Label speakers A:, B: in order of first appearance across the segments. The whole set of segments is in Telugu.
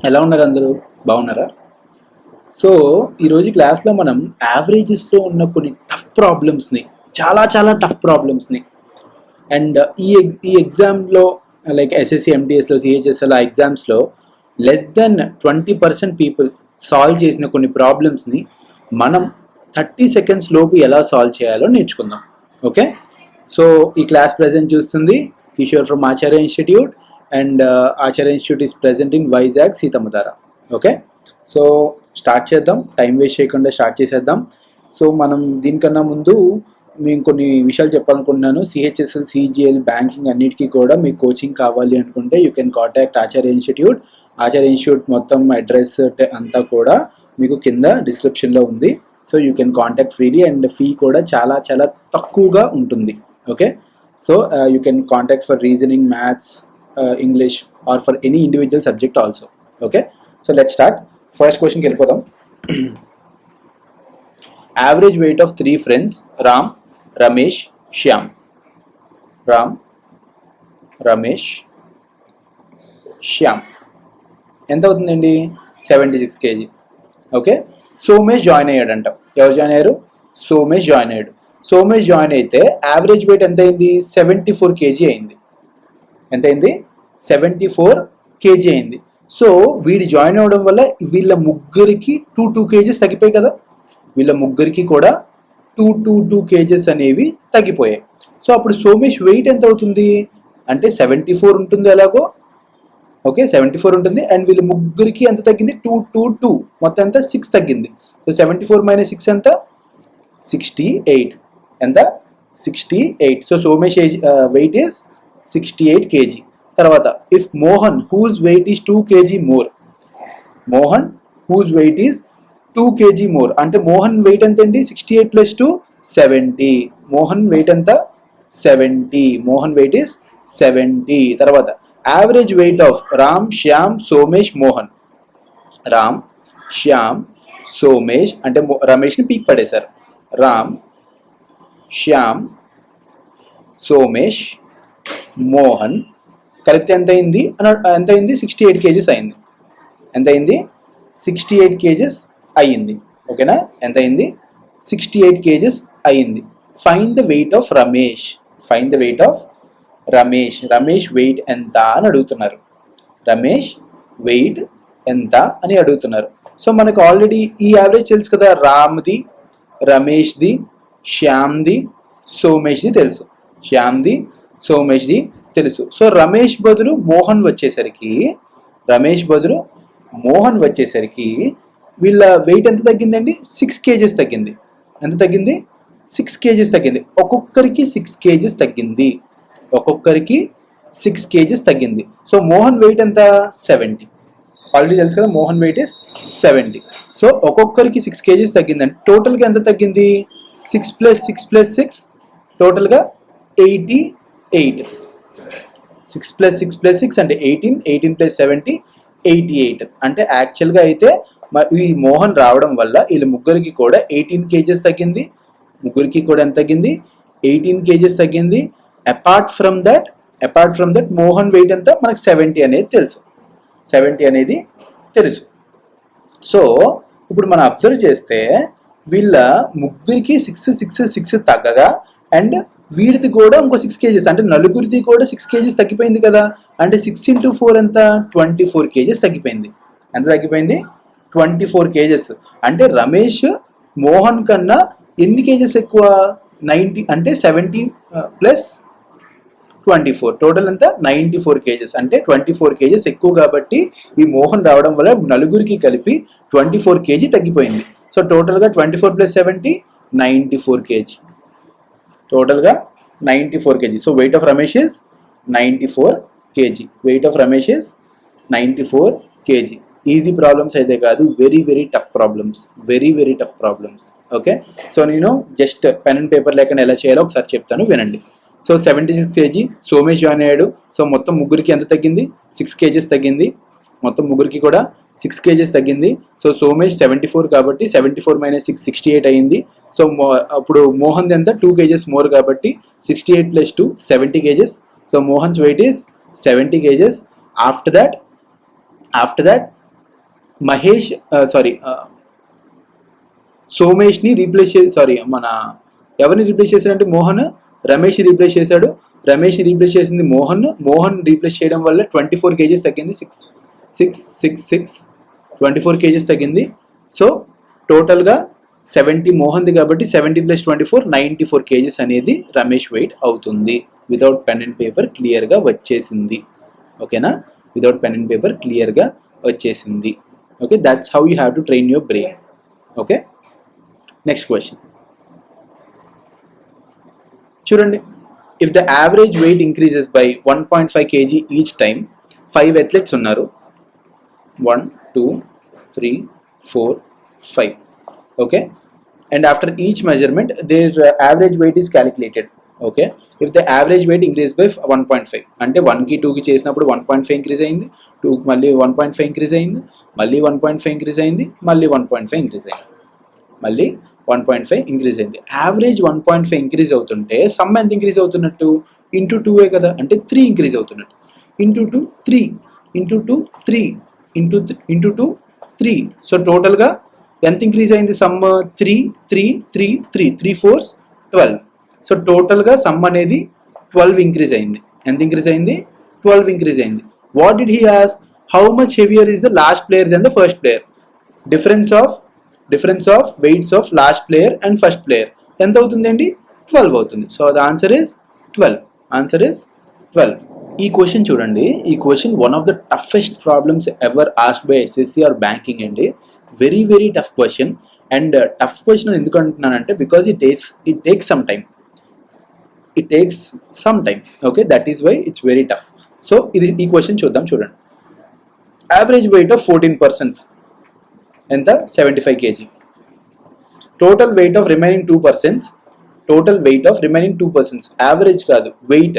A: ఎలా ఉన్నారు అందరూ? బాగున్నారా? సో ఈరోజు క్లాస్లో మనం యావరేజెస్లో ఉన్న కొన్ని టఫ్ ప్రాబ్లమ్స్ని, చాలా చాలా టఫ్ ప్రాబ్లమ్స్ని అండ్ ఈ ఎగ్జామ్లో లైక్ ఎస్ఎస్సి ఎంటీఎస్లో సిహెచ్ఎస్ఎల్ ఆ ఎగ్జామ్స్లో లెస్ దెన్ 20% పీపుల్ సాల్వ్ చేసిన కొన్ని ప్రాబ్లమ్స్ని మనం 30 సెకండ్స్ లోపు ఎలా సాల్వ్ చేయాలో నేర్చుకుందాం. ఓకే, సో ఈ క్లాస్ ప్రజెంట్ చూస్తుంది Kishore from Acharya institute and Acharya institute is present in Vizag Seethammadhara. Okay, so start చేద్దాం, టైం వేస్ట్ చేయకుండా స్టార్ట్ చేసేద్దాం. సో మనం దీనికన్నా ముందు మేము కొన్ని విషయాలు చెప్పాలనుకుంటున్నాను. సిహెచ్ఎస్ఎల్, సిజిఎల్, బ్యాంకింగ్ అన్నిటికీ కూడా మీకు కోచింగ్ కావాలి అనుకుంటే you can contact Acharya institute. Acharya institute మొత్తం అడ్రస్ అంతా కూడా మీకు కింద డిస్క్రిప్షన్లో ఉంది. So you can contact freely and fee కూడా చాలా చాలా తక్కువగా ఉంటుంది. Okay, so you can contact for reasoning, maths, English are for any individual subject also. Okay, so let's start. First క్వశ్చన్కి వెళ్ళిపోదాం. Average weight of 3 friends Ram, Ramesh, Shyam. Ram, Ramesh, Shyam ఎంత అవుతుందండి? 76 kg. Okay, Somesh join అయ్యాడంట. ఎవరు జాయిన్ అయ్యారు? సోమేష్ జాయిన్ అయ్యాడు. సోమేష్ జాయిన్ అయితే యావరేజ్ వెయిట్ ఎంత అయింది? 74 kg అయింది. ఎంత అయింది? 74 kg అయింది. సో వీడి జాయిన్ అవ్వడం వల్ల వీళ్ళ ముగ్గురికి 2 kgs తగ్గిపోయాయి కదా. వీళ్ళ ముగ్గురికి కూడా 2 kgs అనేవి తగ్గిపోయాయి. సో అప్పుడు సోమేష్ వెయిట్ ఎంత అవుతుంది అంటే 74 ఉంటుంది ఎలాగో. ఓకే, 74 ఉంటుంది అండ్ వీళ్ళ ముగ్గురికి ఎంత తగ్గింది? 2 మొత్తం ఎంత? 6 తగ్గింది. సో 74 - 6 ఎంత? 68. ఎంత? 68. So Somesh weight is 68 kg. తర్వాత if Mohan whose weight is 2 kg more. Mohan whose weight is 2 kg more అంటే మోహన్ వెయిట్ ఎంత అండి? 68 + 2 70. మోహన్ వెయిట్ ఎంత? 70. Mohan weight is 70. తర్వాత average weight of Ram, Shyam, Somesh, Mohan. Ram, Shyam, Somesh అంటే రమేష్ని పీక్ పడేశారు. రామ్, శ్యామ్, సోమేష్, మోహన్ కలిపితే ఎంత అయింది? ఎంత అయింది? 68 kgs అయింది. ఎంత అయింది? 68 kgs అయ్యింది. ఓకేనా? ఎంత అయింది? 68 kgs అయ్యింది. Find the weight of Ramesh. Find the weight of Ramesh. Ramesh weight ఎంత అని అడుగుతున్నారు. రమేష్ వెయిట్ ఎంత అని అడుగుతున్నారు. సో మనకు ఆల్రెడీ ఈ యావరేజ్ తెలుసు కదా. రామ్ది, రమేష్ది, శ్యామ్ది, సోమేష్ది తెలుసు. శ్యామ్ది, సోమేష్ది తెలుసు. సో రమేష్ బదులు మోహన్ వచ్చేసరికి వీళ్ళ వెయిట్ ఎంత తగ్గిందండి? 6 kgs తగ్గింది. ఎంత తగ్గింది? 6 kgs తగ్గింది. ఒక్కొక్కరికి 6 kgs తగ్గింది. ఒక్కొక్కరికి 6 kgs తగ్గింది. సో మోహన్ వెయిట్ ఎంత? 70. ఆల్రెడీ తెలుసు కదా, మోహన్ వెయిట్ ఇస్ 70. సో ఒక్కొక్కరికి 6 kgs తగ్గిందండి. టోటల్గా ఎంత తగ్గింది? 6 + 6 + 6 టోటల్గా 88. 6 + 6 + 6 అంటే 18. 18 + 70 88. అంటే యాక్చువల్గా అయితే ఈ మోహన్ రావడం వల్ల వీళ్ళ ముగ్గురికి కూడా 18 kgs తగ్గింది. ముగ్గురికి కూడా ఎంత తగ్గింది? 18 kgs తగ్గింది. Apart from that Mohan weight ఎంత? మనకు 70 అనేది తెలుసు. 70 అనేది తెలుసు. సో ఇప్పుడు మనం అబ్జర్వ్ చేస్తే వీళ్ళ ముగ్గురికి 6 తగ్గగా అండ్ వీడిది కూడా ఇంకో 6 kgs అంటే నలుగురిది కూడా 6 kgs తగ్గిపోయింది కదా. అంటే 6 × 4 ఎంత? 24 kgs తగ్గిపోయింది. ఎంత తగ్గిపోయింది? 24 kgs. అంటే రమేష్ మోహన్ కన్నా ఎన్ని kgs ఎక్కువ? 90 అంటే 70 + 24 టోటల్ ఎంత? 94 kgs. అంటే 24 kgs ఎక్కువ కాబట్టి ఈ మోహన్ రావడం వల్ల నలుగురికి కలిపి 24 kg తగ్గిపోయింది. సో టోటల్గా 24 + 70 94 kg. టోటల్గా 94 kg. So wait of Ramesh is 94 kg. Wait of Ramesh is 94 kg. Easy problems అయితే కాదు, very very tough problems. Very tough problems. Okay, so నేను జస్ట్ పెన్ అండ్ పేపర్ లేకుండా ఎలా చేయాలో ఒకసారి చెప్తాను, వినండి. సో 76 kg సోమేష్ జాయిన్ అయ్యాడు. సో మొత్తం ముగ్గురికి ఎంత తగ్గింది? 6 kgs తగ్గింది. మొత్తం ముగ్గురికి కూడా 6 kgs తగ్గింది. సో సోమేష్ 74 కాబట్టి 74 - 6 68 అయింది. సో అప్పుడు మోహన్ ఎంత? 2 kgs మోర్ కాబట్టి 68 + 2 70 kgs. So Mohan's weight is 70 kgs. After that Mahesh సోమేష్ని రీప్లేస్ మన ఎవరిని రీప్లేస్ చేశాడంటే మోహన్ రమేష్ రీప్లేస్ చేశాడు. రమేష్ రీప్లేస్ చేసింది మోహన్ రీప్లేస్ చేయడం వల్ల 24 kgs తగ్గింది. 24 kgs తగ్గింది. సో టోటల్గా 70 మోహన్ది కాబట్టి 70 + 24 94 kgs అనేది రమేష్ వెయిట్ అవుతుంది. వితౌట్ పెన్ అండ్ పేపర్ క్లియర్గా వచ్చేసింది. ఓకేనా, వితౌట్ పెన్ అండ్ పేపర్ క్లియర్గా వచ్చేసింది. Okay, that's how you have to train your brain. Okay, next question చూడండి. If the average weight increases by 1.5 kg each time, 5 athletes ఉన్నారు. 1 2 3 4 5. Okay, and after each measurement their average weight is calculated. Okay, if the average weight increase by 1.5 అంటే 1కి 2కి చేసినప్పుడు 1.5 ఇంక్రీజ్ అయింది, 2కి మళ్ళీ 1.5 ఇంక్రీజ్ అయింది, మళ్ళీ 1.5 ఇంక్రీజ్ అయింది, మళ్ళీ 1.5 ఇంక్రీజ్ అయింది, మళ్ళీ 1.5 ఇంక్రీజ్ అయింది. యావరేజ్ 1.5 ఇంక్రీజ్ అవుతుంటే సమ్ ఎంత ఇంక్రీజ్ అవుతున్నట్టు? ఇంటూ 2 కదా, అంటే 3 ఇంక్రీజ్ అవుతున్నట్టు. Into 2 3, into 2 3, into 2 3. సో టోటల్గా ఎంత ఇంక్రీజ్ అయింది? సమ్ 3 3 3 3 3 4 12. సో టోటల్గా సమ్ అనేది 12 ఇంక్రీజ్ అయింది. ఎంత ఇంక్రీజ్ అయింది? 12 ఇంక్రీజ్ అయింది. What did he ask? How much heavier is the last player than the first player? Difference of weights of last player and first player ఎంత అవుతుందండి? 12 అవుతుంది. So the answer is 12. Answer is 12. ఈ క్వశ్చన్ చూడండి, ఈ question one of the toughest problems ever asked by SSC or banking అండి. Very very tough question. And tough question ఎందుకు అంటున్నానంటే because it takes some time. Okay, that is why it's very tough. So ఈ క్వశ్చన్ చూద్దాం. చూడండి, యావరేజ్ వెయిట్ ఆఫ్ 14 persons ఎంత? 75 kg. Total weight of remaining 2 persons, average కాదు, weight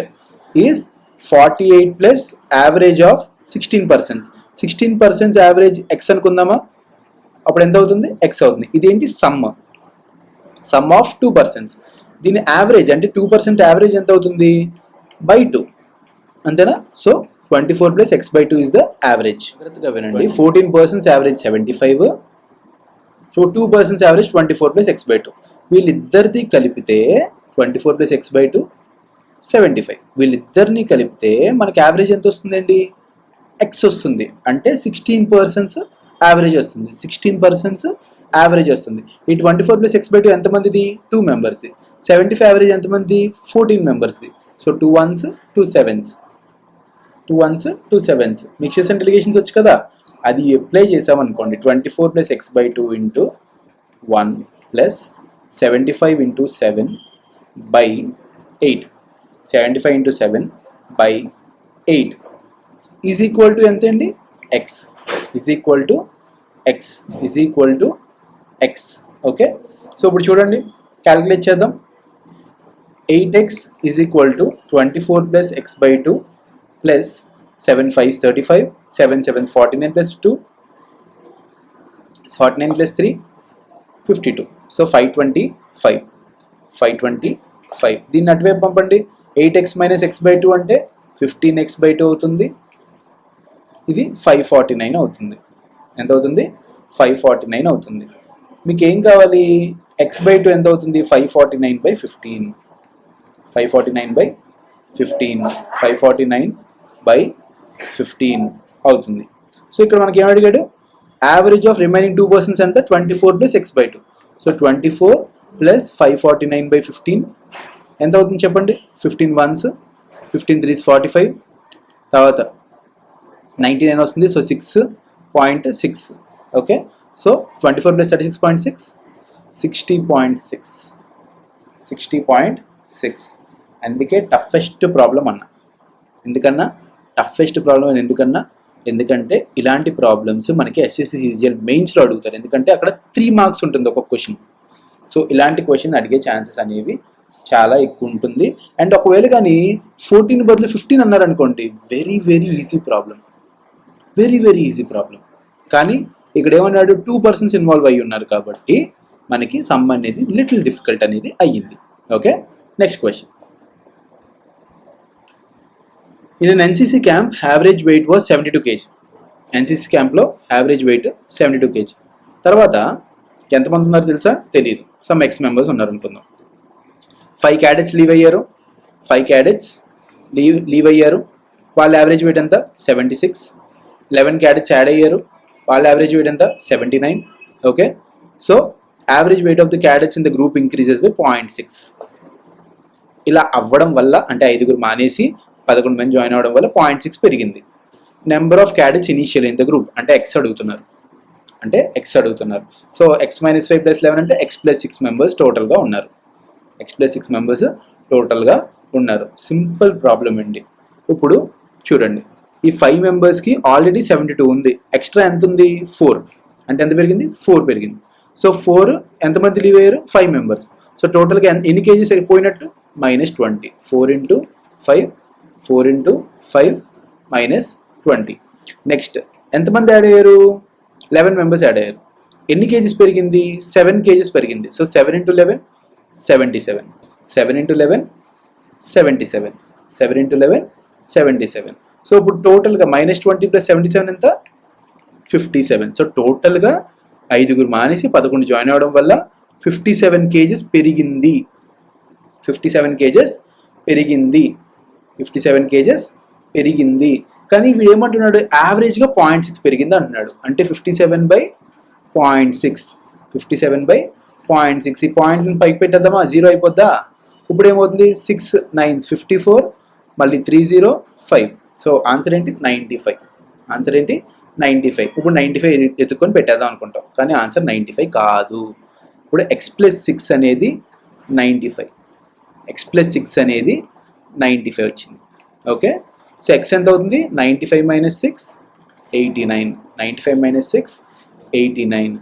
A: is 48 plus average of 16 persons. 16 persons average x అనుకుందామా? అప్పుడు ఎంత అవుతుంది? ఎక్స్ అవుతుంది. ఇదేంటి? Sum of 2 persons. దీని యావరేజ్ అంటే 2% యావరేజ్ ఎంత అవుతుంది? బై 2, అంతేనా? So 24 + x/2 is the average. జాగ్రత్తగా వినండి, 14 persons average 75, so 2 persons average 24 + x/2. వీళ్ళిద్దరిది కలిపితే 24 + x/2 75. వీళ్ళిద్దరిని కలిపితే మనకి యావరేజ్ ఎంత వస్తుందండి? ఎక్స్ వస్తుంది. అంటే 16 persons యావరేజ్ వస్తుంది. 16 persons యావరేజ్ వస్తుంది. ఈ 24 + x/2 ఎంతమందిది? 2 members. 75 యావరేజ్ ఎంతమంది? 14 members. So 2 1s 2 7s, 2 1s 2 7s. Mixes and delegations వచ్చు కదా, అది అప్లై చేసామనుకోండి. 24 + x/2 into 1 plus 75 into 7 by 8, 75 into 7 by 8 is equal to ఎంత అండి? X. Is equal to X. Okay, so ఇప్పుడు చూడండి, క్యాలిక్యులేట్ చేద్దాం. 8x is equal to 24 + x/2 plus 7 5 35, 7 7 49 + 2, 49 + 3 52. So 525. దీన్ని అటువైపు పంపండి. 8x - x/2 అంటే 15x/2 అవుతుంది. ఇది 549 అవుతుంది. ఎంత అవుతుంది? 549 అవుతుంది. మీకు ఏం కావాలి? x/2 ఎంత అవుతుంది? 549/15. 549/15 అవుతుంది. సో ఇక్కడ మనకి ఏం అడిగాడు? యావరేజ్ ఆఫ్ రిమైనింగ్ 2 persons ఎంత? 24 + x/2. సో 24 + 549/15 ఎంత అవుతుంది చెప్పండి? 15 1s, 15 3s 45, తర్వాత 99 వస్తుంది. సో 6.6. Okay, so 24 + 36.6 60.6. అందుకే టఫెస్ట్ ప్రాబ్లం అన్న. ఎందుకంటే ఇలాంటి ప్రాబ్లమ్స్ మనకి ఎస్ఎస్సి సిజిఎల్ మెయిన్స్లో అడుగుతారు. ఎందుకంటే అక్కడ 3 marks ఉంటుంది ఒక్కొక్క క్వశ్చన్. సో ఇలాంటి క్వశ్చన్ అడిగే ఛాన్సెస్ అనేవి చాలా ఎక్కువ ఉంటుంది. అండ్ ఒకవేళ కానీ 14 బదులు 15 అన్నారనుకోండి, వెరీ వెరీ ఈజీ ప్రాబ్లం. కానీ ఇక్కడ ఏమన్నాడు? 2 persons ఇన్వాల్వ్ అయ్యి ఉన్నారు కాబట్టి మనకి సమ్ అనేది లిటిల్ డిఫికల్ట్ అనేది అయ్యింది. Okay, next question. In an NCC camp, average weight was 72 kg. NCC క్యాంప్లో యావరేజ్ వెయిట్ 72 kg. తర్వాత ఎంతమంది ఉన్నారు తెలుసా? తెలియదు. సమ్ ఎక్స్ మెంబర్స్ ఉన్నారు అనుకుందాం. 5 cadets లీవ్ అయ్యారు. 5 cadets లీవ్ అయ్యారు. వాళ్ళ యావరేజ్ వెయిట్ ఎంత? 76. 11 cadets యాడ్ అయ్యారు. వాళ్ళ యావరేజ్ వెయిట్ ఎంత? 79. Okay, so average weight of the cadets in the group increases by 0.6. ఇలా అవ్వడం వల్ల, అంటే 5 మానేసి 11 మంది జాయిన్ అవ్వడం వల్ల 0.6 పెరిగింది. Number of cadets initial in the group, అంటే ఎక్స్ అడుగుతున్నారు. సో x - 5 + 11 అంటే x + 6 మెంబర్స్ టోటల్గా ఉన్నారు. సింపుల్ ప్రాబ్లం అండి. ఇప్పుడు చూడండి, ఈ 5 మెంబర్స్కి ఆల్రెడీ 72 ఉంది. ఎక్స్ట్రా ఎంత ఉంది? 4. అంటే ఎంత పెరిగింది? 4 పెరిగింది. సో 4 ఎంతమంది లీవ్ అయ్యారు? 5 మెంబర్స్. సో టోటల్గా ఎన్ని కేజీస్ అయిపోయినట్టు? -20. 4 × 5 -20. నెక్స్ట్ ఎంతమంది యాడ్ అయ్యారు? 11 మెంబర్స్ యాడ్ అయ్యారు. ఎన్ని కేజీస్ పెరిగింది? 7 కేజీస్ పెరిగింది. సో 7 × 11 77. 7 × 11 77. 7 × 11 77. సో ఇప్పుడు టోటల్గా -20 + 77 ఎంత? 57. సో టోటల్గా 5 మానేసి 11 జాయిన్ అవ్వడం వల్ల 57 కేజెస్ పెరిగింది. 57 కేజెస్ పెరిగింది. కానీ వీడు ఏమంటున్నాడు? యావరేజ్గా 0.6 పెరిగింది అంటున్నాడు. అంటే 57/0.6. 57/0.6. ఈ పాయింట్ని పైకి పెట్టేద్దామా? 0 అయిపోద్దా? ఇప్పుడు ఏమవుతుంది? 6 9 54, మళ్ళీ 3 0 5. సో ఆన్సర్ ఏంటి? 95. ఇప్పుడు 95 ఎత్తుక్కొని పెట్టేద్దాం అనుకుంటాం, కానీ ఆన్సర్ 95 కాదు. ఇప్పుడు x + 6 అనేది 95. వచ్చింది. ఓకే, సో x ఎంత అవుతుంది? 95 - 6 89. 95 - 6 89.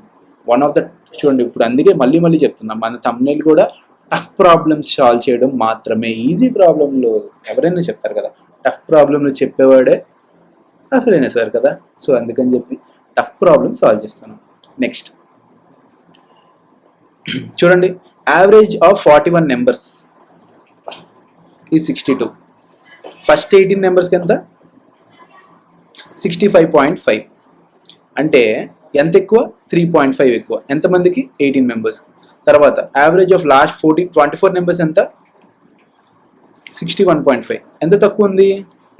A: వన్ ఆఫ్ ద, చూడండి ఇప్పుడు అందుకే మళ్ళీ చెప్తున్నా, మన థంబ్నెయిల్ కూడా టఫ్ ప్రాబ్లమ్స్ సాల్వ్ చేయడం మాత్రమే. ఈజీ ప్రాబ్లంలో ఎవరైనా చెప్తారు కదా, టఫ్ ప్రాబ్లంలో చెప్పేవాడే అసలైన సార్ కదా. సో అందుకని చెప్పి టఫ్ ప్రాబ్లమ్ సాల్వ్ చేస్తాను. నెక్స్ట్ చూడండి, యావరేజ్ ఆఫ్ 41 నెంబర్స్ ఈ 62. ఫస్ట్ 18 నెంబర్స్కి ఎంత? 65.5. అంటే ఎంత ఎక్కువ? 3.5 ఎక్కువ. ఎంతమందికి? 18 మెంబర్స్కి. తర్వాత యావరేజ్ ఆఫ్ లాస్ట్ 24 నెంబర్స్ ఎంత? 61.5. ఎంత తక్కువ ఉంది?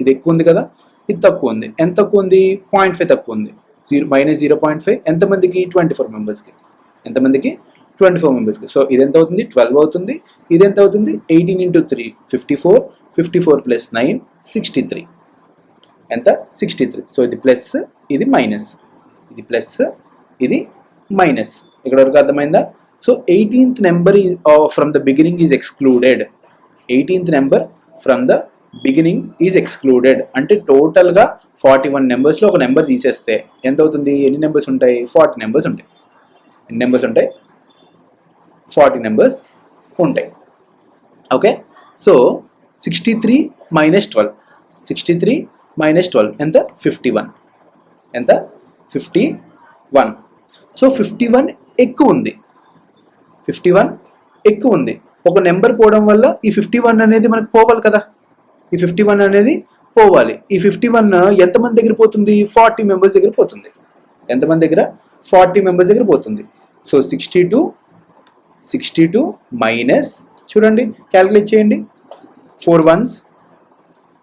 A: ఇది ఎక్కువ ఉంది కదా, ఇది తక్కువ ఉంది. ఎంత తక్కువ ఉంది? 0.5 తక్కువ ఉంది. -0.5. ఎంతమందికి? 24 మెంబర్స్కి. 24 సో ఇది ఎంత అవుతుంది? 12 అవుతుంది. ఇది ఎంత అవుతుంది? 18 × 3 54. 54 + 9 63. ఎంత? 63. సో ఇది ప్లస్, ఇది మైనస్. ఇది మైనస్. ఇక్కడ వరకు అర్థమైందా? So 18th number from the beginning is excluded. 18th number from the beginning is excluded. అంటే టోటల్గా 41 నెంబర్స్లో ఒక నెంబర్ తీసేస్తే ఎంత అవుతుంది? ఎన్ని నెంబర్స్ ఉంటాయి? 40 నెంబర్స్ ఉంటాయి. ఎన్ని నెంబర్స్ ఉంటాయి? 40 నెంబర్స్ ఉంటాయి. Okay, so 63 - 12. 63 - 12 ఎంత? 51. ఎంత? 51. సో 51 ఎక్కువ ఉంది. ఒక నెంబర్ పోవడం వల్ల ఈ 51 అనేది మనకు పోవాలి కదా. ఈ 51 అనేది పోవాలి. ఈ 51 ఎంతమంది దగ్గర పోతుంది? 40 మెంబర్స్ దగ్గర పోతుంది. ఎంతమంది దగ్గర? 40 మెంబర్స్ దగ్గర పోతుంది. సో 62 మైనస్, చూడండి క్యాలిక్యులేట్ చేయండి, 4 1s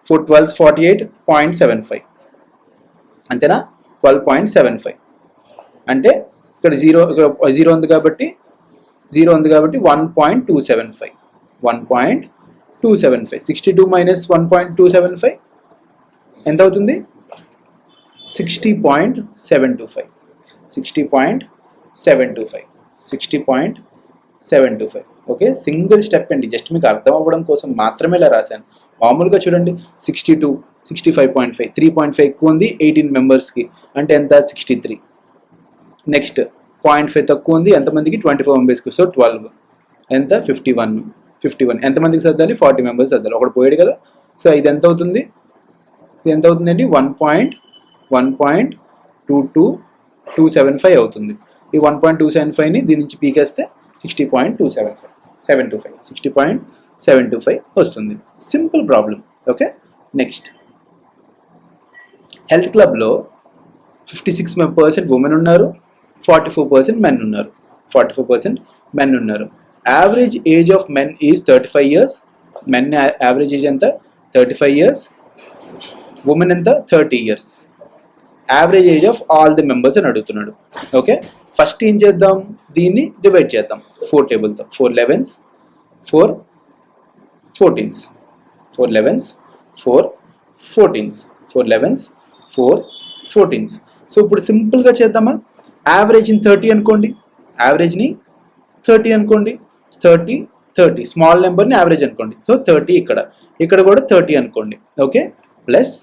A: 4 12s 48.75. అంతేనా? 12.75. అంటే ఇక్కడ జీరో ఉంది కాబట్టి 1.275. 1.275. 62 - 1.275 ఎంత అవుతుంది? 60.725. 60.725. ఓకే, సింగిల్ స్టెప్ అండి. జస్ట్ మీకు అర్థం అవ్వడం కోసం మాత్రమే ఇలా రాశాను. మామూలుగా చూడండి, 62 65.5 3.5 ఎక్కువ ఉంది 18 మెంబర్స్కి. అంటే ఎంత? 63. నెక్స్ట్ 0.5 తక్కువ ఉంది ఎంతమందికి? 24 మెంబర్స్కి. సో 12 ఎంత? 51. ఎంతమందికి సర్దాలి? 40 మెంబర్స్ సర్దాలి. ఒకటి పోయాడు కదా. సో ఇది ఎంత అవుతుంది? అండి 1.22275 అవుతుంది. ఈ 1.275ని దీని నుంచి పీకేస్తే 60.725 వస్తుంది. Simple problem. Okay, next health క్లబ్లో 56% ఉమెన్ ఉన్నారు, 44% మెన్ ఉన్నారు. 44% మెన్ ఉన్నారు. Average age of men is 35 years. Men average age ఎంత? 35 years. ఉమెన్ ఎంత? 30 years. Average age of all the members అని అడుగుతున్నాడు. ఓకే, ఫస్ట్ ఏం చేద్దాం, దీన్ని డివైడ్ చేద్దాం 4 టేబుల్తో. 4 11s, 4 14s, 4 11s, 4 14s, 4 11s, 4 14s. So ఇప్పుడు సింపుల్గా చేద్దామా? యావరేజ్ని 30 అనుకోండి, యావరేజ్ని 30 అనుకోండి, 30 30 స్మాల్ నెంబర్ని యావరేజ్ అనుకోండి. సో 30 ఇక్కడ కూడా 30 అనుకోండి. ఓకే, ప్లస్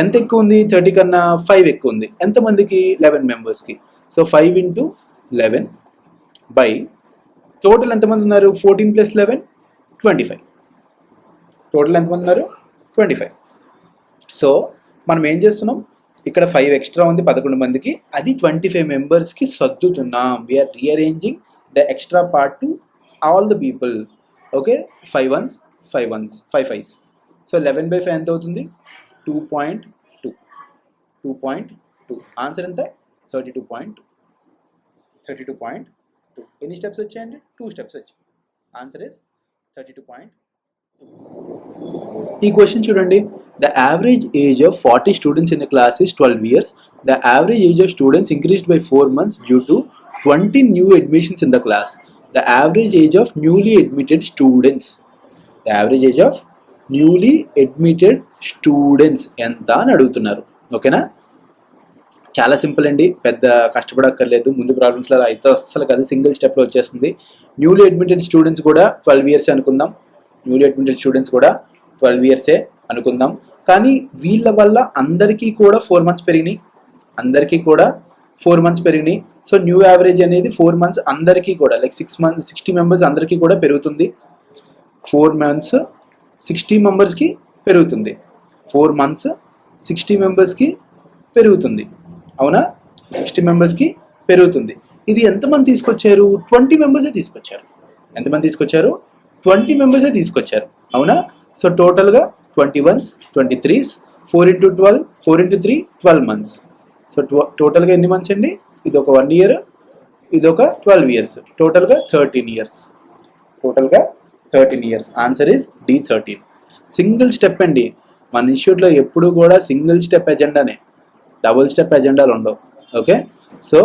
A: ఎంత ఎక్కువ ఉంది? 30 కన్నా 5 ఎక్కువ ఉంది. ఎంతమందికి? 11 మెంబర్స్కి. సో 5 into 11 బై టోటల్ ఎంతమంది ఉన్నారు? 14 + 11 25. టోటల్ ఎంతమంది ఉన్నారు? 25. సో మనం ఏం చేస్తున్నాం, ఇక్కడ 5 ఎక్స్ట్రా ఉంది 11 మందికి, అది 25 మెంబర్స్కి సర్దుతున్నాం. We're rearranging the extra part to all the people. Okay, 5 1s, 5 1s, 5 5s. So 11/5 ఎంత అవుతుంది? 2.2. 2.2. ఆన్సర్ ఎంత? 32.2. 32.2. ఎన్ని స్టెప్స్ వచ్చాయండి? 2 స్టెప్స్ వచ్చాయి. Answer is 32.2. ఈ క్వశ్చన్ చూడండి. The average age of 40 students in the class is 12 years. The average age of students increased by 4 months due to 20 new admissions in the class. The average age of newly admitted students. The average age of newly admitted students ఎంత అని అడుగుతున్నారు. ఓకేనా, చాలా సింపుల్ అండి, పెద్ద కష్టపడక్కర్లేదు. ముందు ప్రాబ్లమ్స్లో అయితే అస్సలు కాదు, సింగిల్ స్టెప్లో వచ్చేస్తుంది. న్యూలీ అడ్మిటెడ్ స్టూడెంట్స్ కూడా 12 years అనుకుందాం. న్యూలీ అడ్మిటెడ్ స్టూడెంట్స్ కూడా 12 years అనుకుందాం. కానీ వీళ్ళ వల్ల అందరికీ కూడా 4 months పెరిగినాయి, అందరికీ కూడా 4 months పెరిగినాయి. సో న్యూ యావరేజ్ అనేది 4 months అందరికీ కూడా, లైక్ 6 months 60 members అందరికీ కూడా పెరుగుతుంది. 4 months 60 members-కి పెరుగుతుంది. 4 months 60 members-కి పెరుగుతుంది. అవునా, 60 members-కి పెరుగుతుంది. ఇది ఎంతమంది తీసుకొచ్చారు? 20 members తీసుకొచ్చారు. ఎంతమంది తీసుకొచ్చారు? 20 members తీసుకొచ్చారు. అవునా, సో టోటల్గా 21s, 23s, 4 into 12, 4 into 3, 12 months. So టోటల్గా ఎన్ని మంత్స్ అండి? ఇది ఒక 1 year, ఇది ఒక 12 years. టోటల్గా 13 years. టోటల్గా 13 years. Answer is D13. Single step అండి. మన ఇన్స్టిట్యూట్లో ఎప్పుడు కూడా సింగిల్ స్టెప్ ఎజెండానే, డబుల్ స్టెప్ ఎజెండాలు ఉండవు. ఓకే, సో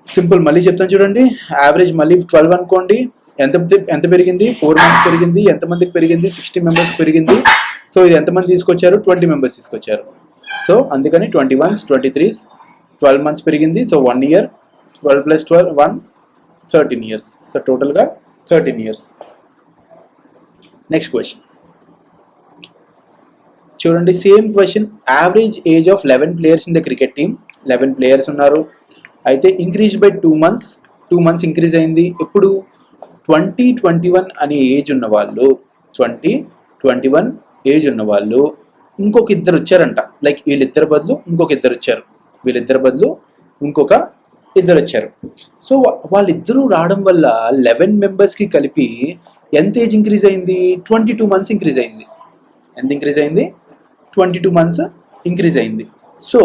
A: సింపుల్ మళ్ళీ చెప్తాను చూడండి. యావరేజ్ మళ్ళీ 12 అనుకోండి. ఎంత పెరిగింది? 4 months పెరిగింది. ఎంతమందికి పెరిగింది? 60 members పెరిగింది. సో ఇది ఎంతమంది తీసుకొచ్చారు? 20 members తీసుకొచ్చారు. సో అందుకని 21s, 23s, 12 months పెరిగింది. So 1 year, 12 + 12, 1, 13 years. సో టోటల్గా 13 years. నెక్స్ట్ క్వశ్చన్ చూడండి, same question. Average age of 11 players in the cricket team. 11 players ఉన్నారు. అయితే increase by 2 months. 2 months increase అయింది. ఇప్పుడు 20-21 అనే ఏజ్ ఉన్న వాళ్ళు, 20-21 ఏజ్ ఉన్న వాళ్ళు ఇంకొక ఇద్దరు వచ్చారంట. లైక్ వీళ్ళిద్దరు బదులు ఇంకొక ఇద్దరు వచ్చారు, వీళ్ళిద్దరు బదులు ఇంకొక ఇద్దరు వచ్చారు. సో వాళ్ళిద్దరూ రావడం వల్ల 11 members-కి కలిపి ఎంత ఏజ్ ఇంక్రీజ్ అయింది? 22 months ఇంక్రీజ్ అయింది. ఎంత ఇంక్రీజ్ అయింది? 22 months ఇంక్రీజ్ అయింది. సో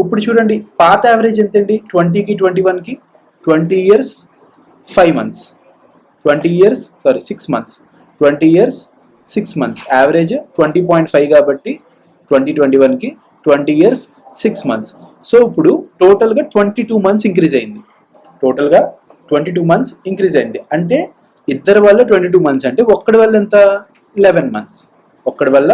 A: ఇప్పుడు చూడండి, పాత యావరేజ్ ఎంతండి? 20కి 21కి 20 years 5 months, 20 years 6 months, 20 years 6 months. Average 20.5 కాబట్టి 20-21కి 20 years 6 months. సో ఇప్పుడు టోటల్గా 22 months ఇంక్రీజ్ అయింది. టోటల్గా 22 months ఇంక్రీజ్ అయింది. అంటే ఇద్దరి వల్ల 22 months, అంటే ఒక్కడి వల్ల ఎంత? 11 months. ఒక్కడి వల్ల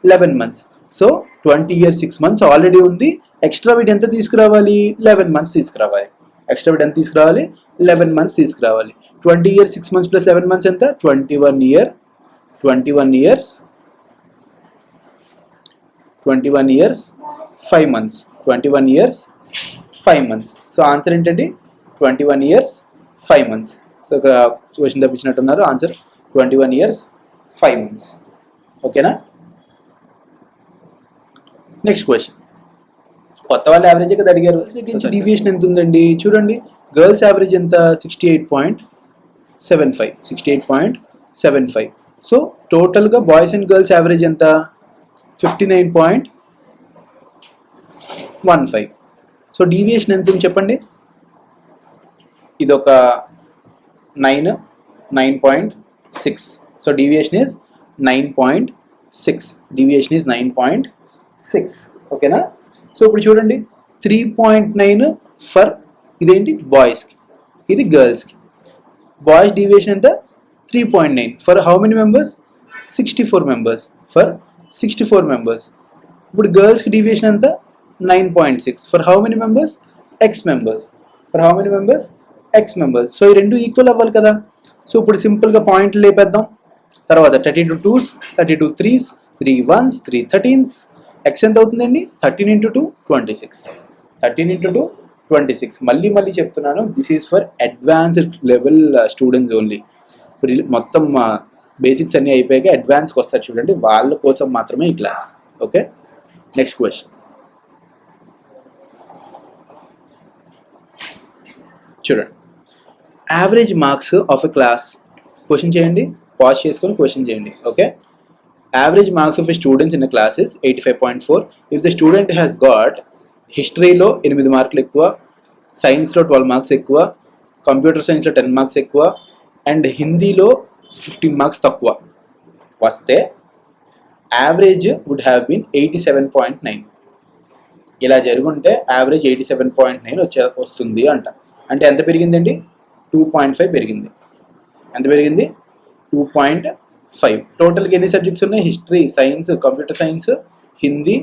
A: 11 months. So 20 years 6 months already ఉంది. ఎక్స్ట్రా వీటి ఎంత తీసుకురావాలి? 11 months తీసుకురావాలి. ఎక్స్ట్రా వీటి ఎంత తీసుకురావాలి? 11 months తీసుకురావాలి. 20 years 6 months plus 11 months ఎంత? 21 years 5 months. 21 years 5 months. So answer ఏంటండి? 21 years 5 months. సో ఇక్కడ క్వశ్చన్ తప్పించినట్టున్నారు. Answer 21 years 5 months. ఓకేనా? Next question. కొత్త వాళ్ళ యావరేజ్ కదా అడిగారు. డీవియేషన్ ఎంత ఉందండి? చూడండి, గర్ల్స్ యావరేజ్ ఎంత? 68.75. సో టోటల్గా బాయ్స్ అండ్ గర్ల్స్ యావరేజ్ ఎంత? 59.9. 15. సో డీవియేషన్ ఎంత ఉంది చెప్పండి. ఇది ఒక 9.6. So deviation is 9.6. Deviation is 9.6. ఓకేనా. సో ఇప్పుడు చూడండి 3.9 ఫర్ ఇదేంటి బాయ్స్కి, ఇది గర్ల్స్కి. బాయ్స్ డీవియేషన్ ఎంత 3.9 for how many members 64 members, for 64 members. ఇప్పుడు గర్ల్స్కి డీవియేషన్ ఎంత 9.6 for how many members X members, for how many members X members. So ఈ రెండు ఈక్వల్ అవ్వాలి కదా. సో ఇప్పుడు సింపుల్గా పాయింట్లు లేపేద్దాం. తర్వాత 32 2s, 32 3s, 3 1s, 3 13s. X ఎంత అవుతుందండి 13 into 2 26. 13 into 2 26. మళ్ళీ చెప్తున్నాను, this is for advanced level students only. మొత్తం బేసిక్స్ అన్నీ అయిపోయాక అడ్వాన్స్కి వస్తారు చూడండి, వాళ్ళ కోసం మాత్రమే ఈ క్లాస్. ఓకే, నెక్స్ట్ క్వశ్చన్ చూడండి. Average marks of a class. Question చేయండి, పాజ్ చేసుకొని క్వశ్చన్ చేయండి. Okay, average marks of a students in a class is 85.4. If the student has got హిస్టరీలో 8 మార్కులు ఎక్కువ, సైన్స్లో 12 మార్క్స్ ఎక్కువ, కంప్యూటర్ సైన్స్లో 10 మార్క్స్ ఎక్కువ, అండ్ హిందీలో 15 మార్క్స్ తక్కువ వస్తే యావరేజ్ వుడ్ హ్యావ్ బీన్ 87.9. ఇలా జరుగుంటే యావరేజ్ 87.9 వస్తుంది అంట. అంటే ఎంత పెరిగిందండి 2.5 పెరిగింది. ఎంత పెరిగింది 2.5. టోటల్గా ఎన్ని సబ్జెక్ట్స్ ఉన్నాయి, history, science, computer science, Hindi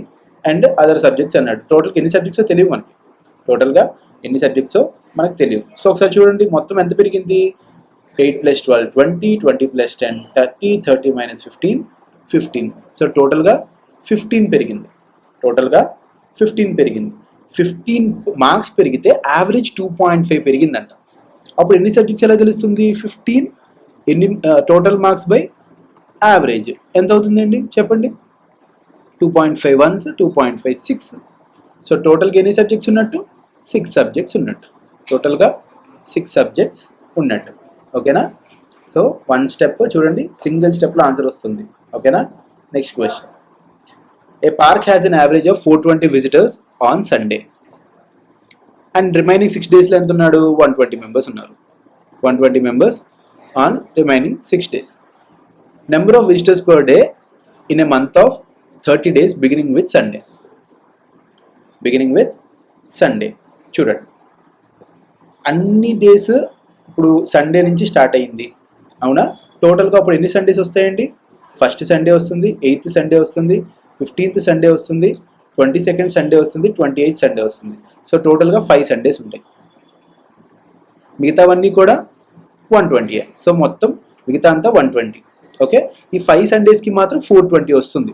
A: and other subjects అన్నాడు. టోటల్గా ఎన్ని సబ్జెక్ట్సో తెలియదు మనకి, టోటల్గా ఎన్ని సబ్జెక్ట్సో మనకు తెలియదు. సో ఒకసారి చూడండి మొత్తం ఎంత పెరిగింది 8 + 12 20, 20 + 10 30, 30 - 15 15. సో టోటల్గా 15 పెరిగింది. టోటల్గా 15 పెరిగింది. 15 మార్క్స్ పెరిగితే యావరేజ్ 2.5 పెరిగిందంట. అప్పుడు ఎన్ని సబ్జెక్ట్స్ ఎలా తెలుస్తుంది, 15 ఎన్ని టోటల్ మార్క్స్ బై యావరేజ్ ఎంత అవుతుందండి చెప్పండి. 2.5 1s, 2.5 6. సో టోటల్గా ఎన్ని సబ్జెక్ట్స్ ఉన్నట్టు 6 సబ్జెక్ట్స్ ఉన్నట్టు. టోటల్గా 6 సబ్జెక్ట్స్ ఉన్నట్టు. ఓకేనా. సో 1 స్టెప్ చూడండి, సింగిల్ స్టెప్లో ఆన్సర్ వస్తుంది. ఓకేనా. Next question. A park has an average of 420 visitors on Sunday and remaining 6 డేస్లో ఎంత ఉన్నాడు 120 మెంబర్స్ ఉన్నారు. 120 members on remaining 6 days. Number of visitors per day in a month of 30 days beginning with Sunday. Beginning with Sunday చూడండి, అన్ని డేస్ ఇప్పుడు సండే నుంచి స్టార్ట్ అయ్యింది అవునా. టోటల్గా అప్పుడు ఎన్ని సండేస్ వస్తాయండి, ఫస్ట్ సండే వస్తుంది, 8th సండే వస్తుంది, 15th సండే వస్తుంది, 22nd సండే వస్తుంది, 28th సండే వస్తుంది. సో టోటల్గా 5 సండేస్ ఉంటాయి. మిగతావన్నీ కూడా 120. సో మొత్తం మిగతా అంతా 120. ఓకే, ఈ 5 సండేస్కి మాత్రం 420 వస్తుంది.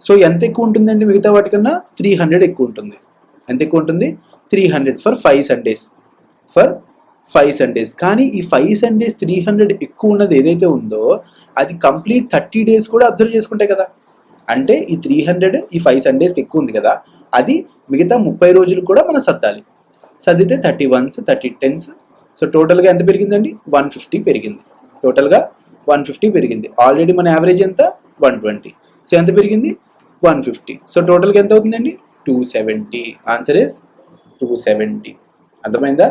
A: సో ఎంత ఎక్కువ ఉంటుందండి మిగతా వాటికన్నా 300 ఎక్కువ ఉంటుంది. ఎంత ఎక్కువ ఉంటుంది 300 ఫర్ 5 సండేస్. For 5 Sundays. కానీ ఈ 5 సండేస్ 300 ఎక్కువ ఉన్నది ఏదైతే ఉందో అది కంప్లీట్ 30 days కూడా అబ్జర్వ్ చేసుకుంటాయి కదా. అంటే ఈ 300 ఈ 5 సండేస్కి ఎక్కువ ఉంది కదా, అది మిగతా 30 రోజులు కూడా మనం సర్దాలి. సర్దితే 30 1s, 30 10s. సో టోటల్గా ఎంత పెరిగిందండి 150 పెరిగింది. టోటల్గా 150 పెరిగింది. ఆల్రెడీ మన యావరేజ్ ఎంత 120. సో ఎంత పెరిగింది 150. సో టోటల్గా ఎంత అవుతుందండి 270. Answer is 270. అర్థమైందా.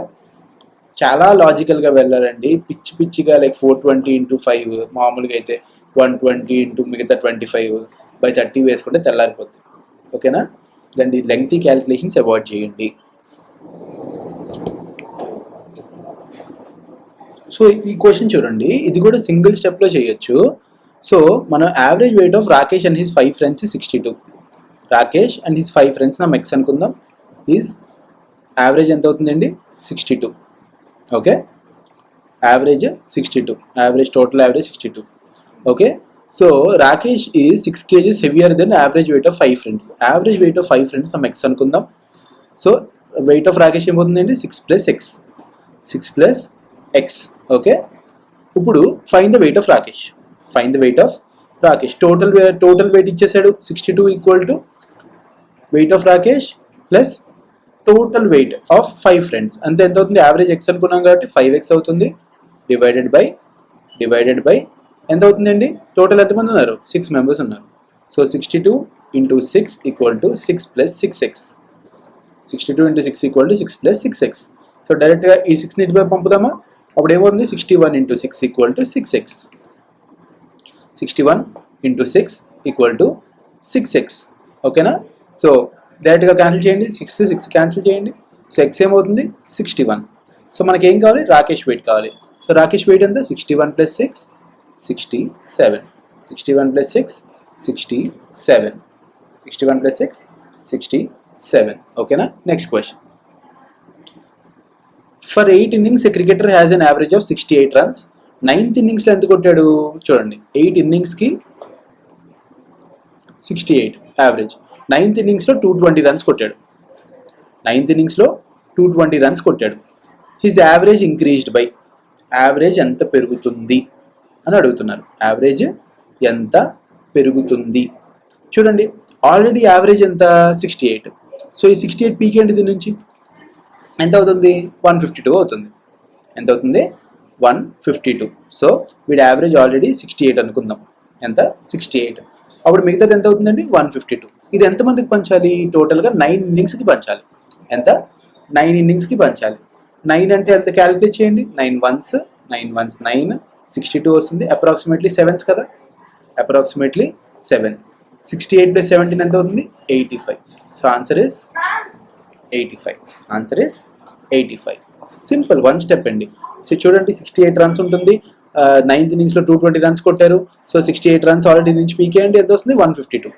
A: చాలా లాజికల్గా వెళ్ళాలండి, పిచ్చిగా లైక్ 420 into 5 మామూలుగా అయితే 120 into మిగతా 25/30 వేసుకుంటే తెల్లారిపోతుంది. ఓకేనా. ఇలాంటి లెంగ్తీ క్యాలిక్యులేషన్స్ అవాయిడ్ చేయండి. సో ఈ క్వశ్చన్ చూడండి, ఇది కూడా సింగిల్ స్టెప్లో చేయొచ్చు. సో మన average weight of Rakesh and his 5 friends 62. Rakesh and his 5 friends నా మెక్స్ అనుకుందాం. ఈజ్ యావరేజ్ ఎంత అవుతుందండి 62. Okay, average 62, average total average 62. Okay, so Rakesh is 6 kgs heavier than average weight of 5 friends. Average weight of 5 friends sum x అనుకుందాం. సో వెయిట్ ఆఫ్ రాకేష్ ఏమవుతుందండి 6 + x. 6 + x. ఓకే, ఇప్పుడు find the weight of Rakesh. Find the weight of Rakesh. Total weight ఇచ్చేసాడు 62 = wait of Rakesh plus total weight of 5 friends. అంతే ఎంత అవుతుంది, యావరేజ్ ఎక్స్ అనుకున్నాం కాబట్టి 5x అవుతుంది. డివైడెడ్ బై ఎంత అవుతుందండి, టోటల్ ఎంతమంది ఉన్నారు 6 members ఉన్నారు. So 62 × 6 = 6 + 6x. 62 into 6 equal to 6 plus 6x. So డైరెక్ట్గా ఈ 6ని ఇటువైపు పంపుదామా? అప్పుడు ఏమవుతుంది? 61 into 6 equal to 6x. 61 into 6 equal to 6x. ఓకేనా? సో డైరెక్ట్గా క్యాన్సిల్ చేయండి, 6 క్యాన్సిల్ చేయండి. సో x ఏమవుతుంది? 61. సో మనకి ఏం కావాలి? రాకేష్ వెయిట్ కావాలి. సో రాకేష్ వెయిట్ ఎంత? 61 plus 6 67. 61 plus 6 67. 61 plus 6 67. ఓకేనా? Next question. For 8 innings a cricketer has an average of 68 runs. 9th innings లో ఎంత కొట్టాడు చూడండి. 8 innings కి 68 యావరేజ్. 9th innings లో 220 runs కొట్టాడు. 9th innings లో 220 runs కొట్టాడు. His average increased by, average ఎంత పెరుగుతుంది అని అడుగుతున్నారు. యావరేజ్ ఎంత పెరుగుతుంది చూడండి. ఆల్రెడీ యావరేజ్ ఎంత? 68. సో ఈ 68 పీక్ ఏంటి? దీని నుంచి ఎంత అవుతుంది? 152 అవుతుంది. ఎంత అవుతుంది? 152. సో వీడి యావరేజ్ ఆల్రెడీ 68 అనుకుందాం. ఎంత? 68. అప్పుడు మిగతాది ఎంత అవుతుందండి? 152. ఇది ఎంతమందికి పంచాలి? టోటల్గా 9 innings పంచాలి. ఎంత? 9 innings పంచాలి. 9 అంటే ఎంత? క్యాలిక్యులేట్ చేయండి. 9 ones 9, 62 వస్తుంది. అప్రాక్సిమేట్లీ 7s కదా, అప్రాక్సిమేట్లీ 7. 68 plus 17 ఎంత అవుతుంది? 85. So answer is 85. Answer is 85. Simple, one step అండి. సో చూడండి, 68 runs ఉంటుంది. 9th innings లో 220 runs కొట్టారు. సో 68 runs ఆల్రెడీ నుంచి పీకేయండి. ఎంత వస్తుంది? 152.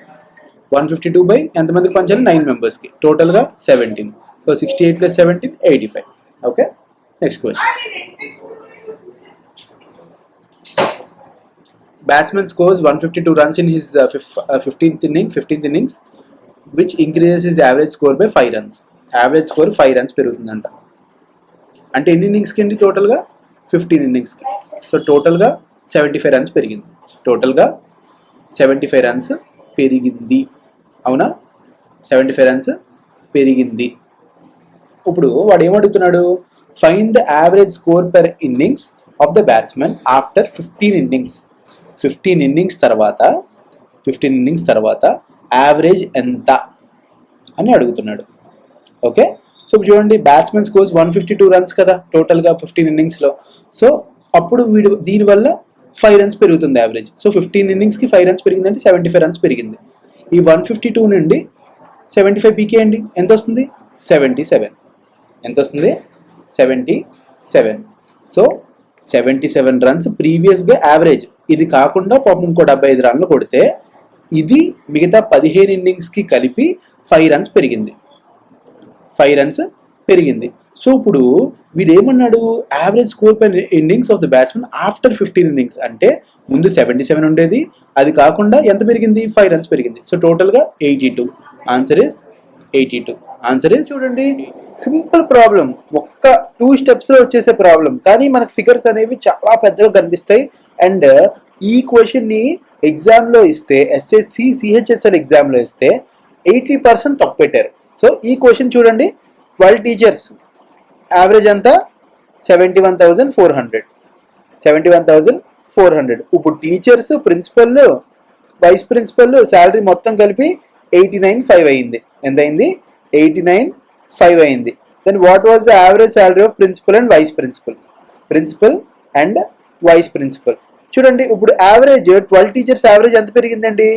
A: 152 బై ఎంతమందికి పంచాలి? 9 members. టోటల్గా 17. So 68 plus 17 85. Okay, next question. Batsman scores 152 runs in his 15th innings, which increases his average score by 5 runs. Average score 5 runs పెరుగుతుందంట. అంటే ఎన్ని ఇన్నింగ్స్కి అండి? టోటల్గా 15 innings. సో టోటల్గా 75 runs పెరిగింది. టోటల్గా 75 runs పెరిగింది. అవునా? 75 runs పెరిగింది. ఇప్పుడు వాడు ఏమడుగుతున్నాడు? Find the average score per innings of the batsmen after 15 innings. 15 innings తర్వాత యావరేజ్ ఎంత అని అడుగుతున్నాడు. ఓకే, సో చూడండి, బ్యాట్స్మెన్ స్కోర్స్ 152 runs కదా టోటల్గా 15 innings. సో అప్పుడు వీడు దీనివల్ల 5 runs పెరుగుతుంది average. So 15 innings 5 runs పెరిగిందంటే 75 runs పెరిగింది. ఈ 152 నుండి 75 పీకేయండి. ఎంత వస్తుంది? 77. ఎంత వస్తుంది? 77. సో 77 runs ప్రీవియస్గా యావరేజ్. ఇది కాకుండా పాపం ఇంకో 75 runs కొడితే ఇది మిగతా 15 innings కలిపి 5 runs పెరిగింది. 5 runs పెరిగింది. సో ఇప్పుడు వీడు ఏమన్నాడు? Average score per innings of the batsmen after 15 innings. అంటే ముందు 77 ఉండేది, అది కాకుండా ఎంత పెరిగింది? 5 runs పెరిగింది. సో టోటల్గా 82. Answer is 82. ఆన్సర్ ఇస్, చూడండి, సింపుల్ ప్రాబ్లం, ఒక్క 2 steps వచ్చేసే ప్రాబ్లం, కానీ మనకు ఫిగర్స్ అనేవి చాలా పెద్దగా కనిపిస్తాయి. అండ్ ఈ క్వశ్చన్ని ఎగ్జామ్లో ఇస్తే, SSC CHSL ఎగ్జామ్లో ఇస్తే 80% తప్పు పెట్టారు. సో ఈ క్వశ్చన్ చూడండి, 12 teachers యావరేజ్ అంతా 71,400. 71,400. ఇప్పుడు teachers, principal, vice principal salary మొత్తం కలిపి 89,500 అయింది. ఎంత అయింది? 89,500 అయింది. Then what was the average salary of principal and vice principal? Principal and vice principal. చూడండి, ఇప్పుడు యావరేజ్ 12 teachers యావరేజ్ ఎంత పెరిగిందండి?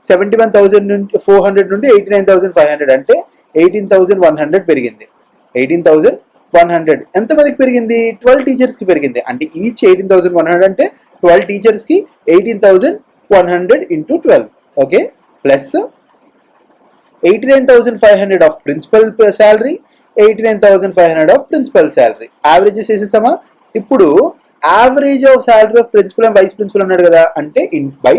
A: 71,400 నుండి 89,500 అంటే 18,100 పెరిగింది. 18,100 ఎంతమందికి పెరిగింది? 12 teachers పెరిగింది. అంటే ఈచ్ 18,100 అంటే 12 teachers 18,100 into 12. Okay, plus 89,500 of principal salary, 89,500 of principal salary. Averages వేసేసామా? ఇప్పుడు average of salary of principal and vice principal అన్నాడు కదా, అంటే బై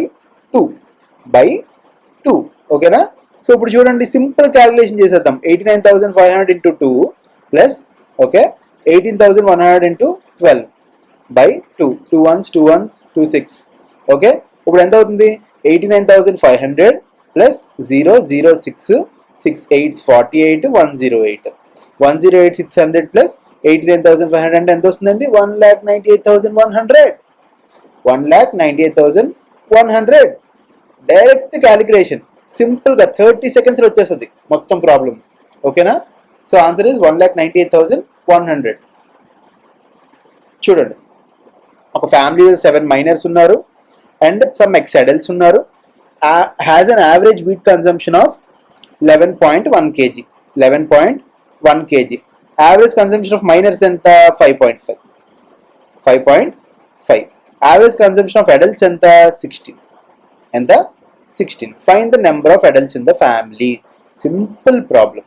A: 2. ఓకేనా? సో ఇప్పుడు చూడండి, సింపుల్ క్యాలిక్యులేషన్ చేసేద్దాం. 89,500 into 2 plus, okay, 18,100 into 12 by 2. 2 ones 2 6. Okay, ఇప్పుడు ఎంత అవుతుంది? 89,500 ప్లస్ 0 0 6 6 8 48 108. 108 600 ప్లస్ 89,500 అంటే ఎంత వస్తుందండి? 1,98,100. 1,98,100. డైరెక్ట్ క్యాలిక్యులేషన్, సింపుల్గా 30 seconds వచ్చేస్తుంది మొత్తం ప్రాబ్లం. ఓకేనా? So answer is 1,98,100. చూడండి, ఒక ఫ్యామిలీ 7 మైనర్స్ ఉన్నారు అండ్ సమ్ ఎక్స్ అడల్ట్స్ ఉన్నారు. Has an average wheat consumption of 11.1 kg. 11.1 kg. Average consumption of minors ఎంత? 5.5. 5.5. యావరేజ్ కన్సంప్షన్ ఆఫ్ అడల్ట్స్ ఎంత? 16. ఎంత? 16. Find the number of adults in the family. Simple problem,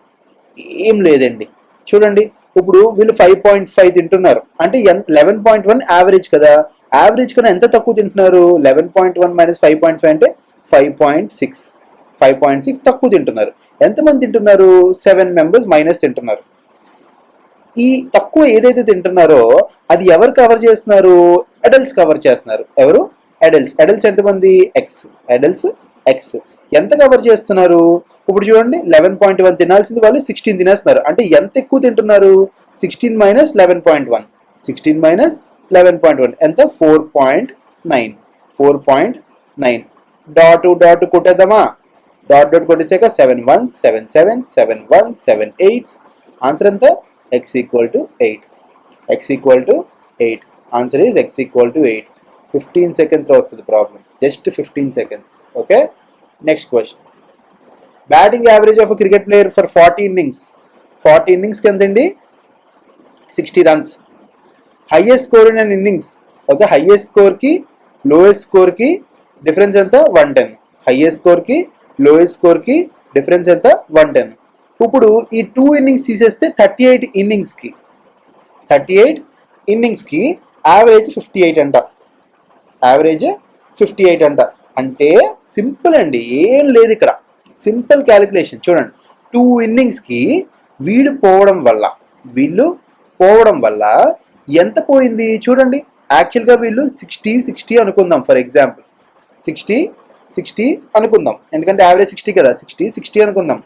A: ఏం లేదండి. చూడండి, ఇప్పుడు వీళ్ళు 5.5 తింటున్నారు అంటే 11.1 యావరేజ్ కదా. యావరేజ్ కన్నా ఎంత తక్కువ తింటున్నారు? 11.1 మైనస్ 5.5 అంటే 5.6. 5.6 తక్కువ తింటున్నారు. ఎంతమంది తింటున్నారు? 7 మెంబర్స్ మైనస్ తింటున్నారు. ఈ తక్కువ ఏదైతే తింటున్నారో అది ఎవరు కవర్ చేస్తున్నారు? అడల్ట్స్ కవర్ చేస్తున్నారు. ఎవరు? అడల్ట్స్. అడల్ట్స్ ఎంతమంది? ఎక్స్. Adults X. ఎంత కవర్ చేస్తున్నారు? ఇప్పుడు చూడండి, 11.1 తినాల్సింది వాళ్ళు 16 తినేస్తున్నారు. అంటే ఎంత ఎక్కువ తింటున్నారు? 16 మైనస్ 11.1. 16 మైనస్ 11.1 ఎంత? 4.9. 4.9. డాట్ డాట్ కొట్టేద్దామా? డాట్ డాట్ కొట్టేసాక 7 1 7 7 7 1 7 8. ఆన్సర్ ఎంత? x equal to 8. x equal to 8. Answer is x equal to 8. 15 సెకండ్స్లో వస్తుంది ప్రాబ్లం, just 15 seconds. Okay, next question. Batting average of cricket player for 40 innings. 40 innings ఎంతండి? 60 runs. Highest score in an innings. Okay, highest స్కోర్కి లోయెస్ట్ స్కోర్కి డిఫరెన్స్ ఎంత? 110. హైయెస్ట్ స్కోర్కి లోయెస్ట్ స్కోర్కి డిఫరెన్స్ ఎంత? 110. ఇప్పుడు ఈ 2 innings తీసేస్తే 38 innings. 38 innings యావరేజ్ 58 అంట. యావరేజ్ 58 అంట. అంటే సింపుల్ అండి, ఏం లేదు ఇక్కడ. Simple calculation. చూడండి, 2 innings వీళ్ళు పోవడం వల్ల ఎంత పోయింది చూడండి. యాక్చువల్గా వీళ్ళు 60 అనుకుందాం. ఫర్ ఎగ్జాంపుల్ 60 అనుకుందాం, ఎందుకంటే యావరేజ్ 60 కదా. 60 అనుకుందాం.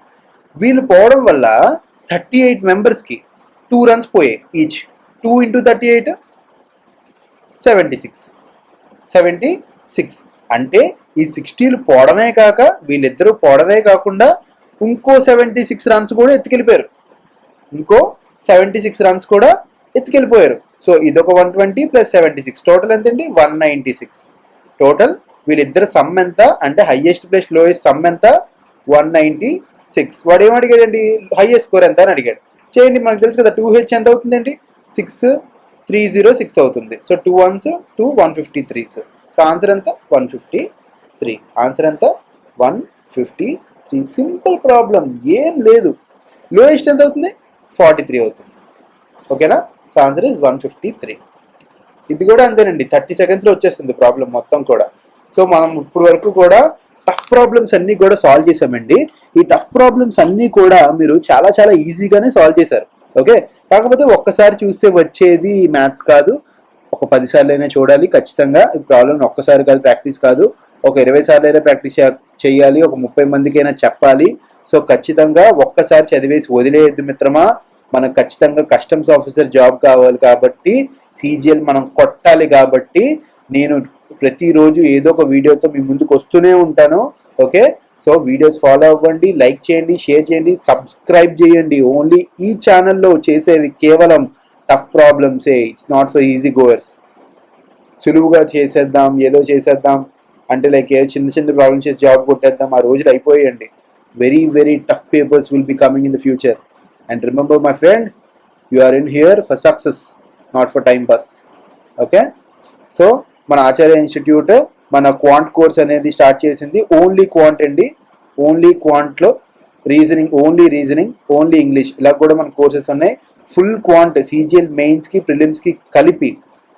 A: వీళ్ళు పోవడం వల్ల 38 మెంబర్స్కి 2 runs పోయాయి ఈచ్. 2 into 38 76. 76 అంటే ఈ 60 పోవడమే కాక వీళ్ళిద్దరూ పోవడమే కాకుండా ఇంకో 76 runs కూడా ఎత్తుకెళ్ళిపోయారు. ఇంకో 76 runs కూడా ఎత్తుకెళ్ళిపోయారు. సో ఇదొక 120 ప్లస్ 76 టోటల్ ఎంతండి? 196. టోటల్ వీళ్ళిద్దరు సమ్ ఎంత అంటే హైయెస్ట్ ప్లస్ లోయెస్ట్ సమ్ ఎంత? 196. వాడు ఏమడిగాడండి? హైయెస్ట్ స్కోర్ ఎంత అని అడిగాడు. చేయండి, మనకు తెలుసు కదా 2h ఎంత అవుతుందండి? 6306 అవుతుంది. So 2 1s 2 153s. So answer ఎంత? 153. ఆన్సర్ ఎంత? 153. సింపుల్ ప్రాబ్లం, ఏం లేదు. లోయెస్ట్ ఎంత అవుతుంది? 43 అవుతుంది. ఓకేనా? So answer is 153. ఇది కూడా అంతేనండి, 30 సెకండ్స్లో వచ్చేస్తుంది ప్రాబ్లం మొత్తం కూడా. సో మనం ఇప్పుడు వరకు కూడా టఫ్ ప్రాబ్లమ్స్ అన్నీ కూడా సాల్వ్ చేసామండి. ఈ టఫ్ ప్రాబ్లమ్స్ అన్నీ కూడా మీరు చాలా చాలా ఈజీగానే సాల్వ్ చేశారు. ఓకే, కాకపోతే ఒక్కసారి చూస్తే వచ్చేది మ్యాథ్స్ కాదు. ఒక 10 సార్లు అయినా చూడాలి ఖచ్చితంగా. ఈ ప్రాబ్లం ఒక్కసారి కాదు, ప్రాక్టీస్ కాదు, ఒక 20 సార్లు అయినా ప్రాక్టీస్ చేయాలి. ఒక 30 మందికైనా చెప్పాలి. సో ఖచ్చితంగా ఒక్కసారి చదివేసి వదిలేయద్దు మిత్రమా. మనకు ఖచ్చితంగా కస్టమ్స్ ఆఫీసర్ జాబ్ కావాలి కాబట్టి, CGL మనం కొట్టాలి కాబట్టి నేను ప్రతిరోజు ఏదో ఒక వీడియోతో మీ ముందుకు వస్తూనే ఉంటాను. ఓకే, సో వీడియోస్ ఫాలో అవ్వండి, లైక్ చేయండి, షేర్ చేయండి, సబ్స్క్రైబ్ చేయండి. ఓన్లీ ఈ ఛానల్లో చేసేవి కేవలం టఫ్ ప్రాబ్లమ్సే. It's not for easy goers. సులువుగా చేసేద్దాం, ఏదో చేసేద్దాం అంటే లైక్ ఏ చిన్న చిన్న ప్రాబ్లమ్స్ చేసి జాబ్ కొట్టేద్దాం, ఆ రోజులు అయిపోయాయండి. Very very tough papers will be coming in the future. And remember my friend, you are in here for success, not for time pass. Okay, so మన ఆచార్య ఇన్స్టిట్యూట్ మన క్వాంట్ కోర్స్ అనేది స్టార్ట్ చేసింది. ఓన్లీ క్వాంట్ అండి. ఓన్లీ క్వాంట్లో రీజనింగ్, ఓన్లీ ఇంగ్లీష్, ఇలా కూడా మన కోర్సెస్ ఉన్నాయి. ఫుల్ క్వాంట్ CGL మెయిన్స్కి ప్రిలిమ్స్కి కలిపి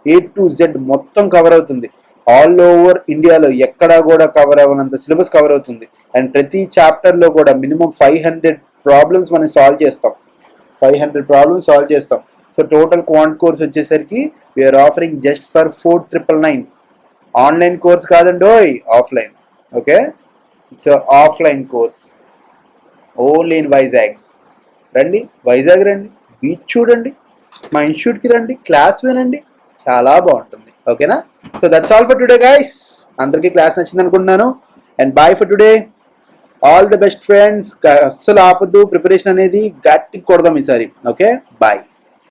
A: A to Z మొత్తం కవర్ అవుతుంది. ఆల్ ఓవర్ ఇండియాలో ఎక్కడా కూడా కవర్ అవ్వనంత సిలబస్ కవర్ అవుతుంది. అండ్ ప్రతి చాప్టర్లో కూడా మినిమం 500 ప్రాబ్లమ్స్ మనం సాల్వ్ చేస్తాం. 500 ప్రాబ్లమ్స్ సాల్వ్ చేస్తాం. సో టోటల్ క్వాంట్ కోర్స్ వచ్చేసరికి we're offering just for 4999. Online course కాదండి, offline. Okay, so offline course only in Vizag. రండి, వైజాగ్ రండి, బీచ్ చూడండి, మా ఇన్స్టిట్యూట్కి రండి, క్లాస్ వినండి, చాలా బాగుంటుంది. ఓకేనా? So that's all for today guys. అందరికీ క్లాస్ నచ్చింది అనుకుంటున్నాను. And bye for today. All the best friends. అస్సలు ఆపద్దు, ప్రిపరేషన్ అనేది గట్టి కొడదాం ఈసారి. Okay, bye.